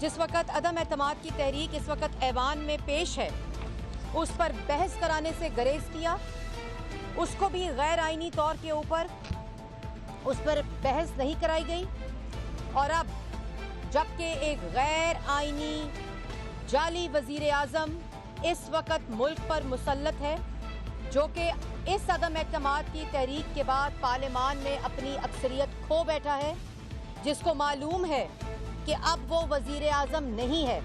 जिस वक्त अदम एतमाद की तहरीक इस वक्त ऐवान में पेश है, उस पर बहस कराने से गुरेज किया, उसको भी गैर आईनी तौर के ऊपर उस पर बहस नहीं कराई गई। और अब जबकि एक गैर आईनी जाली वजीर आज़म इस वक्त मुल्क पर मुसल्लत है, जो कि इस अदम एतमाद की तहरीक के बाद पार्लियामान में अपनी अक्सरियत खो बैठा है, जिसको मालूम है कि अब वो वजीर आज़म नहीं है,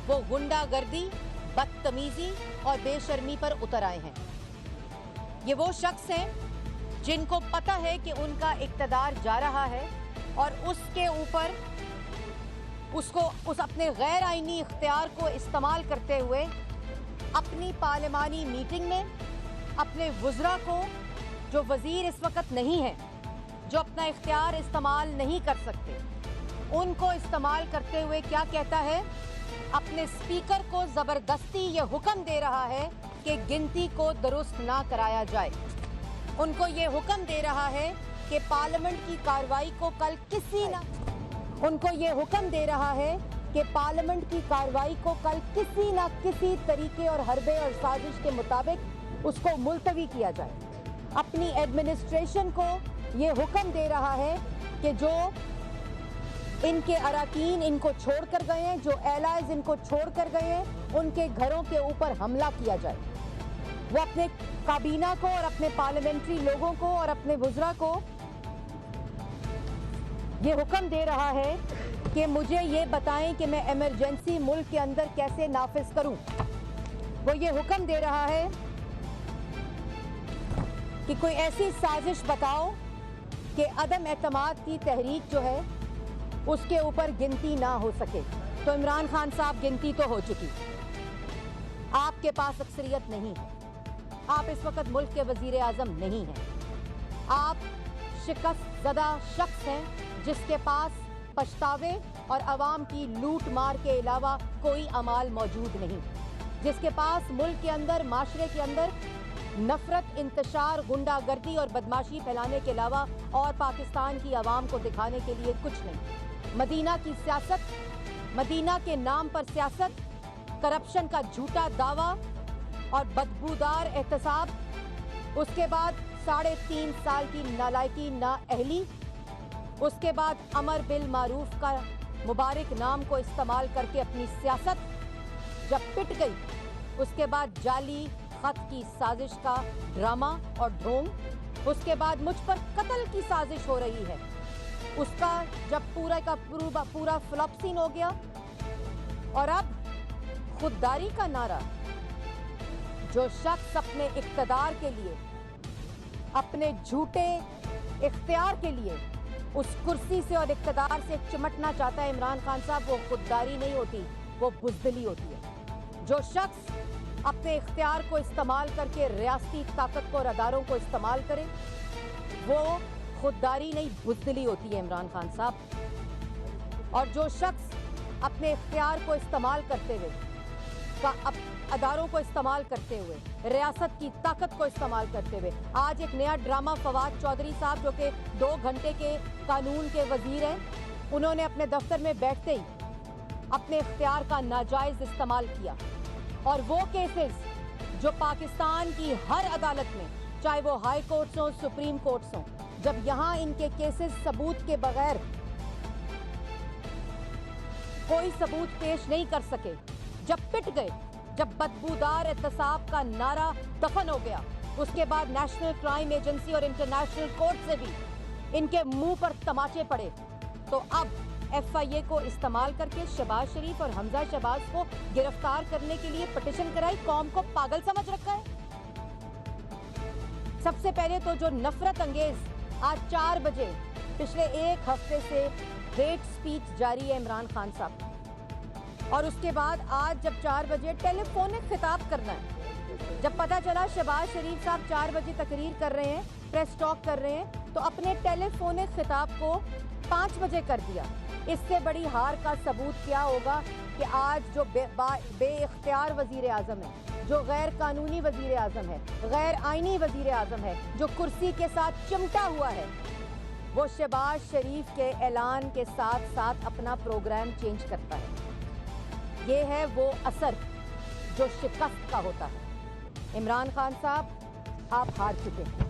वो गुंडागर्दी, बदतमीज़ी और बेशर्मी पर उतर आए हैं। ये वो शख्स हैं जिनको पता है कि उनका इक़्तिदार जा रहा है और उसके ऊपर उस अपने गैर आईनी इख्तियार को इस्तेमाल करते हुए अपनी पार्लिमानी मीटिंग में अपने वज़रा को, जो वज़ीर इस वक्त नहीं है, जो अपना इख्तियार इस्तेमाल नहीं कर सकते, उनको इस्तेमाल करते हुए क्या कहता है, अपने स्पीकर को ज़बरदस्ती ये हुक्म दे रहा है कि गिनती को दुरुस्त ना कराया जाए। उनको ये हुक्म दे रहा है कि पार्लियामेंट की कार्रवाई को कल किसी ना किसी तरीके और हरबे और साजिश के मुताबिक उसको मुलतवी किया जाए। अपनी एडमिनिस्ट्रेशन को ये हुक्म दे रहा है कि जो इनके अराकीन इनको छोड़ कर गए हैं, जो एलाइज इनको छोड़ कर गए हैं, उनके घरों के ऊपर हमला किया जाए। वो अपने काबीना को और अपने पार्लियामेंट्री लोगों को और अपने वज़रा को ये हुक्म दे रहा है कि मुझे ये बताएं कि मैं इमरजेंसी मुल्क के अंदर कैसे नाफिज करूं। वो ये हुक्म दे रहा है कि कोई ऐसी साजिश बताओ कि अदम एतमाद की तहरीक जो है उसके ऊपर गिनती ना हो सके। तो इमरान खान साहब, गिनती तो हो चुकी, आपके पास अक्सरियत नहीं है, आप इस वक्त मुल्क के वजीर आज़म नहीं हैं, आप शिकस्त ज़दा शख्स हैं जिसके पास पछतावे और अवाम की लूट मार के अलावा कोई अमाल मौजूद नहीं, जिसके पास मुल्क के अंदर, माशरे के अंदर नफरत, इंतशार, गुंडागर्दी और बदमाशी फैलाने के अलावा और पाकिस्तान की आवाम को दिखाने के लिए कुछ नहीं। मदीना की सियासत, मदीना के नाम पर सियासत, करप्शन का झूठा दावा और बदबूदार एहतसाब, उसके बाद 3.5 साल की नालायकी, नाअहली, उसके बाद अमर बिल मारूफ का मुबारक नाम को इस्तेमाल करके अपनी सियासत जब पिट गई, उसके बाद जाली खत की साजिश का ड्रामा और ढोंग, उसके बाद मुझ पर कत्ल की साजिश हो रही है, उसका जब पूरा का पूरा फ्लॉप सीन हो गया। और अब खुददारी का नारा, जो शख्स अपने इख्तियार के लिए, अपने झूठे इख्तियार के लिए उस कुर्सी से और इख्तियार से चिमटना चाहता है इमरान खान साहब, वो खुददारी नहीं होती, वो बुज़दिली होती है। जो शख्स अपने इख्तियार को इस्तेमाल करके रियासती ताकत को और अदारों को इस्तेमाल करे, वो खुददारी नहीं, बुज़दिली होती है इमरान खान साहब। और जो शख्स अपने इख्तियार को इस्तेमाल करते हुए, अदारों को इस्तेमाल करते हुए, रियासत की ताकत को इस्तेमाल करते हुए, आज एक नया ड्रामा, फवाद चौधरी साहब जो कि 2 घंटे के कानून के वजीर हैं, उन्होंने अपने दफ्तर में बैठते ही अपने इख्तियार का नाजायज़ इस्तेमाल किया। और वो केसेस जो पाकिस्तान की हर अदालत में, चाहे वो हाई कोर्ट्स हों, सुप्रीम कोर्ट्स हों, जब यहाँ इनके केसेस सबूत के बगैर कोई सबूत पेश नहीं कर सके, जब पिट गए, जब बदबूदार एहतसाब का नारा दफन हो गया, उसके बाद नेशनल क्राइम एजेंसी और इंटरनेशनल कोर्ट से भी इनके मुंह पर तमाचे पड़े, तो अब FIA को इस्तेमाल करके शहबाज शरीफ और हमजा शहबाज को गिरफ्तार करने के लिए पिटीशन कराई। कौम को पागल समझ रखा है। सबसे पहले तो जो नफरत अंगेज आज 4 बजे पिछले 1 हफ्ते से हेट स्पीच जारी है इमरान खान साहब, और उसके बाद आज जब 4 बजे टेलीफोनिक खिताब करना है, जब पता चला शहबाज शरीफ साहब 4 बजे तकरीर कर रहे हैं, प्रेस टॉक कर रहे हैं, तो अपने टेलीफोनिक खिताब को 5 बजे कर दिया। इससे बड़ी हार का सबूत क्या होगा कि आज जो बेइख्तियार वजीर आज़म है, जो गैर कानूनी वजीर आज़म है, गैर आईनी वजीर आज़म है, जो कुर्सी के साथ चिमटा हुआ है, वो शहबाज शरीफ के ऐलान के साथ साथ अपना प्रोग्राम चेंज करता है। ये है वो असर जो शिकस्त का होता है। इमरान खान साहब, आप हार चुके हैं।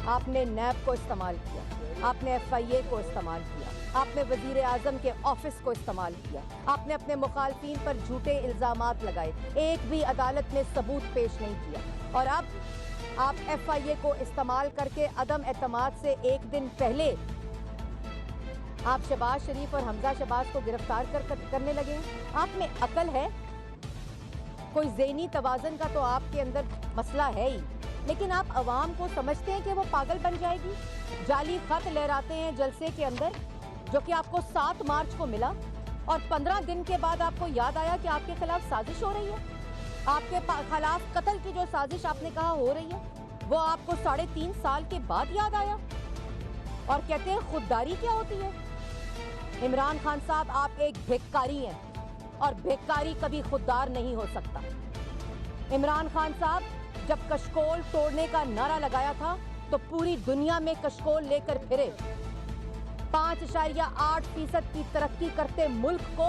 आपने नैब को इस्तेमाल किया, आपने FIA को इस्तेमाल किया, आपने वजीर आजम के ऑफिस को इस्तेमाल किया, आपने अपने मुखालफिन पर झूठे इल्ज़ामात लगाए, एक भी अदालत में सबूत पेश नहीं किया, और अब आप FIA को इस्तेमाल करके अदम एतमाद से एक दिन पहले आप शहबाज शरीफ और हमजा शहबाज को गिरफ्तार करने लगे हैं। आप में अकल है? कोई ज़हनी तवाज़न का तो आपके अंदर मसला है ही, लेकिन आप अवाम को समझते हैं कि वो पागल बन जाएगी? जाली खत लहराते हैं जलसे के अंदर, जो कि आपको 7 मार्च को मिला, और 15 दिन के बाद आपको याद आया कि आपके खिलाफ साजिश हो रही है। आपके खिलाफ कत्ल की जो साजिश आपने कहा हो रही है, वो आपको 3.5 साल के बाद याद आया, और कहते हैं खुददारी क्या होती है। इमरान खान साहब, आप एक भिखारी हैं, और भिखारी कभी खुददार नहीं हो सकता। इमरान खान साहब, जब कशकोल तोड़ने का नारा लगाया था तो पूरी दुनिया में कशकोल लेकर फिरे। 5.8% की तरक्की करते मुल्क को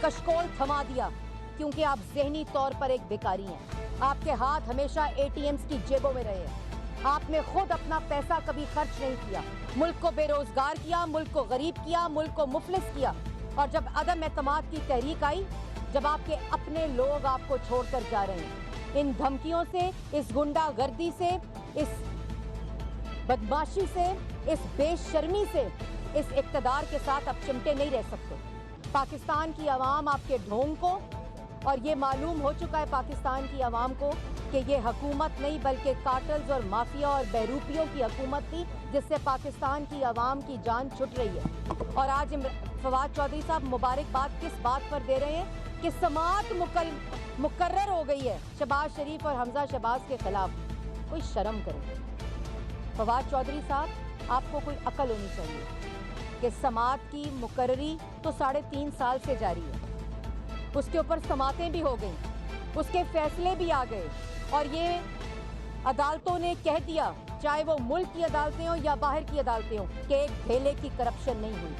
कशकोल थमा दिया, क्योंकि आप ज़हनी तौर पर एक भिखारी हैं। आपके हाथ हमेशा ATMs की जेबों में रहे हैं। आपने खुद अपना पैसा कभी खर्च नहीं किया, मुल्क को बेरोजगार किया, मुल्क को गरीब किया, मुल्क को मुफलिस किया। और जब अदम एतमाद की तहरीक आई, जब आपके अपने लोग आपको छोड़कर जा रहे हैं, इन धमकियों से, इस गुंडागर्दी से, इस बदमाशी से, इस बेशर्मी से, इस इक़्तिदार के साथ अब चिमटे नहीं रह सकते। पाकिस्तान की आवाम आपके ढोंग को, और ये मालूम हो चुका है पाकिस्तान की आवाम को कि ये हुकूमत नहीं बल्कि कार्टल्स और माफिया और बहरूपियों की हुकूमत थी, जिससे पाकिस्तान की आवाम की जान छुट रही है। और आज फवाद चौधरी साहब मुबारकबाद किस बात पर दे रहे हैं कि समाअत मुकर्रर हो गई है शहबाज शरीफ और हमजा शहबाज के खिलाफ। कोई शर्म करे। फवाद चौधरी साहब, आपको कोई अकल होनी चाहिए कि समाअत की मुकर्ररी तो 3.5 साल से जारी है, उसके ऊपर समातें भी हो गई, उसके फैसले भी आ गए, और ये अदालतों ने कह दिया, चाहे वो मुल्क की अदालतें हों या बाहर की अदालतें हों, कि एक धेले की करप्शन नहीं हुई,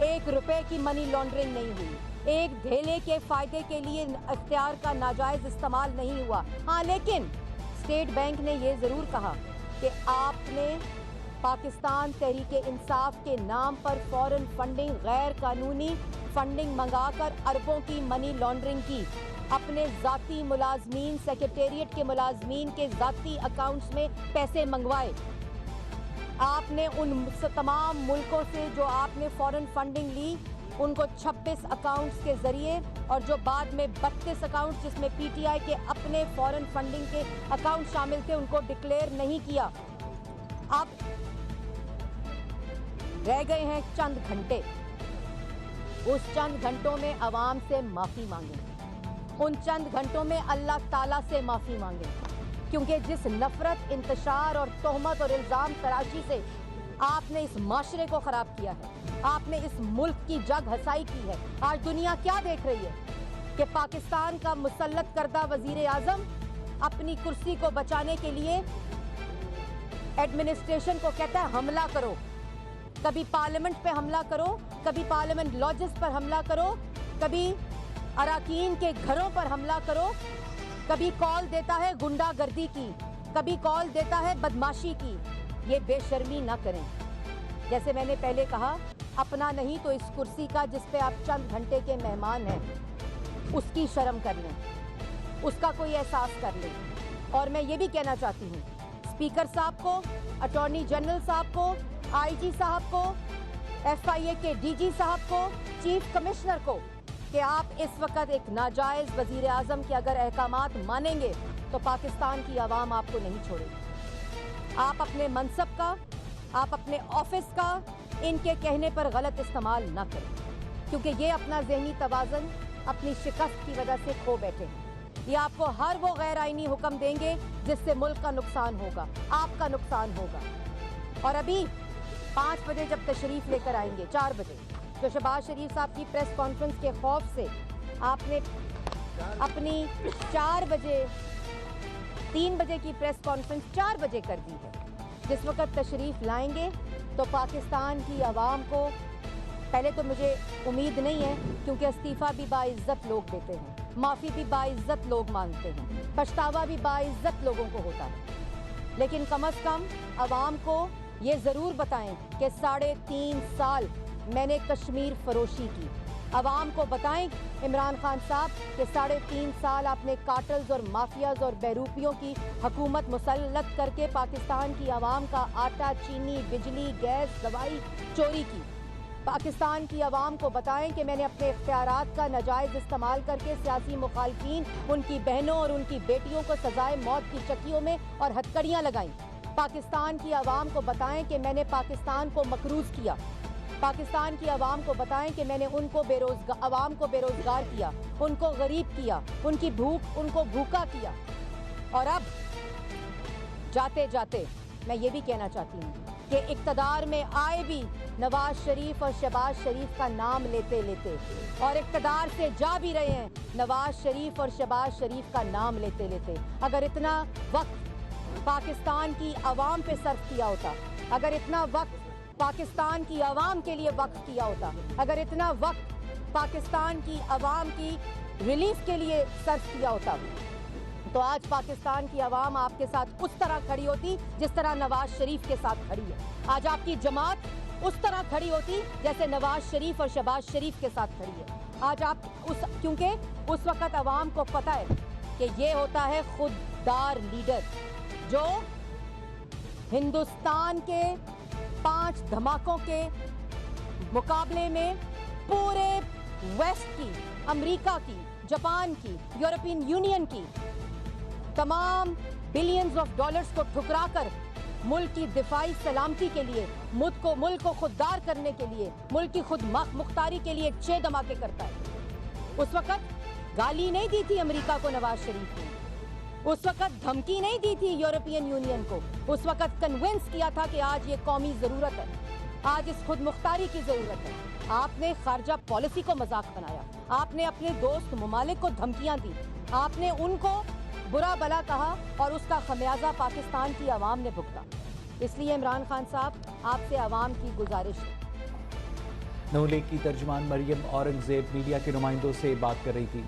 1 रुपए की मनी लॉन्ड्रिंग नहीं हुई, एक धेले के फायदे के लिए अख्तियार का नाजायज इस्तेमाल नहीं हुआ। हाँ, लेकिन स्टेट बैंक ने ये ज़रूर कहा कि आपने पाकिस्तान तहरीक-ए-इंसाफ के नाम पर फॉरेन फंडिंग, गैर कानूनी फंडिंग मंगाकर अरबों की मनी लॉन्ड्रिंग की, अपने ज़ाती मुलाजमीन, सेक्रेटेरिएट के मुलाजमीन के ज़ाती अकाउंट्स में पैसे मंगवाए। आपने उन तमाम मुल्कों से जो आपने फॉरेन फंडिंग ली, उनको 26 अकाउंट्स के ज़रिए, और जो बाद में 32 अकाउंट्स जिसमें PTI के अपने फॉरेन फंडिंग के अकाउंट शामिल थे, उनको डिक्लेयर नहीं किया। अब रह गए हैं चंद घंटे, उस चंद घंटों में अवाम से माफ़ी मांगे, उन चंद घंटों में अल्लाह ताला से माफ़ी मांगे, क्योंकि जिस नफरत, इंतशार और तोहमत और इल्ज़ाम तराशी से आपने इस माशरे को ख़राब किया है, आपने इस मुल्क की जग हसाई की है। आज दुनिया क्या देख रही है कि पाकिस्तान का मुसल्लत करदा वज़ीर आज़म अपनी कुर्सी को बचाने के लिए एडमिनिस्ट्रेशन को कहता है हमला करो, कभी पार्लियामेंट पे हमला करो, कभी पार्लियामेंट लॉजेस पर हमला करो, कभी अराकीन के घरों पर हमला करो, कभी कॉल देता है गुंडागर्दी की, कभी कॉल देता है बदमाशी की। ये बेशर्मी ना करें। जैसे मैंने पहले कहा, अपना नहीं तो इस कुर्सी का जिस पे आप चंद घंटे के मेहमान हैं, उसकी शर्म कर लें, उसका कोई एहसास कर लें। और मैं ये भी कहना चाहती हूँ स्पीकर साहब को, अटॉर्नी जनरल साहब को, IG साहब को, FIA के DG साहब को, चीफ कमिश्नर को, कि आप इस वक्त एक नाजायज़ वज़ीर आज़म के अगर अहकामात मानेंगे तो पाकिस्तान की आवाम आपको नहीं छोड़ेगी। आप अपने मनसब का, आप अपने ऑफिस का इनके कहने पर गलत इस्तेमाल ना करें, क्योंकि ये अपना ज़हनी तवाज़न अपनी शिकस्त की वजह से खो बैठे हैं। ये आपको हर वो गैर आइनी हुक्म देंगे जिससे मुल्क का नुकसान होगा, आपका नुकसान होगा। और अभी 5 बजे जब तशरीफ़ लेकर आएंगे, 4 बजे, तो शहबाज शरीफ साहब की प्रेस कॉन्फ्रेंस के खौफ से आपने अपनी 4 बजे 3 बजे की प्रेस कॉन्फ्रेंस 4 बजे कर दी है। जिस वक्त तशरीफ़ लाएंगे तो पाकिस्तान की आवाम को पहले तो मुझे उम्मीद नहीं है, क्योंकि इस्तीफ़ा भी बाइज़्ज़त लोग देते हैं, माफ़ी भी बाइज़्ज़त लोग मांगते हैं, पछतावा भी बाइज़्ज़त लोगों को होता है। लेकिन कम अज़ कम अवाम को ये ज़रूर बताएं कि 3.5 साल मैंने कश्मीर फरोशी की। अवाम को बताएं इमरान खान साहब कि 3.5 साल आपने कार्टल्स और माफियाज और बहरूपियों की हुकूमत मुसल्लत करके पाकिस्तान की आवाम का आटा, चीनी, बिजली, गैस, दवाई चोरी की। पाकिस्तान की आवाम को बताएं कि मैंने अपने इख्तियारात का नाजायज़ इस्तेमाल करके सियासी मुखालफीन, उनकी बहनों और उनकी बेटियों को सजाए मौत की चक्कियों में और हथकड़ियाँ लगाईं। पाकिस्तान की आवाम को बताएं कि मैंने पाकिस्तान को मकरूज़ किया। पाकिस्तान की आवाम को बताएं कि मैंने आवाम को बेरोजगार किया, उनको गरीब किया, उनको भूखा किया। और अब जाते जाते मैं ये भी कहना चाहती हूँ कि इक़्तिदार में आए भी नवाज शरीफ और शहबाज शरीफ का नाम लेते लेते, और इक़्तिदार से जा भी रहे हैं नवाज शरीफ और शहबाज शरीफ का नाम लेते लेते। अगर इतना वक्त पाकिस्तान की आवाम पे सर्फ किया होता, अगर इतना वक्त पाकिस्तान की आवाम के लिए वक्त किया होता, अगर इतना वक्त पाकिस्तान की आवाम की रिलीफ के लिए सर्फ किया होता, तो आज पाकिस्तान की आवाम आपके साथ उस तरह खड़ी होती जिस तरह नवाज शरीफ के साथ खड़ी है। आज आपकी जमात उस तरह खड़ी होती जैसे नवाज शरीफ और शहबाज शरीफ के साथ खड़ी है। आज आप क्योंकि उस वक्त आवाम को पता है कि ये होता है खुददार लीडर जो हिंदुस्तान के 5 धमाकों के मुकाबले में पूरे वेस्ट की, अमेरिका की, जापान की, यूरोपियन यूनियन की तमाम बिलियंस ऑफ डॉलर्स को ठुकराकर मुल्क की दिफाई सलामती के लिए, मुल्क को खुददार करने के लिए, मुल्क की खुद मुख्तारी के लिए 6 धमाके करता है। उस वक्त गाली नहीं दी थी अमेरिका को नवाज शरीफ ने, उस वक्त धमकी नहीं दी थी यूरोपियन यूनियन को, उस वक्त कन्विंस किया था कि आज ये कौमी ज़रूरत है, आज इस खुद मुख्तारी की ज़रूरत है। आपने खारजा पॉलिसी को मजाक बनाया, आपने अपने दोस्त ममालिक को धमकियां दी, आपने उनको बुरा भला कहा और उसका खमियाजा पाकिस्तान की आवाम ने भुगता। इसलिए इमरान खान साहब, आपसे आवाम की गुजारिश है। नौ लीग की तर्जुमान मरियम औरंगजेब मीडिया के नुमाइंदों से बात कर रही थी।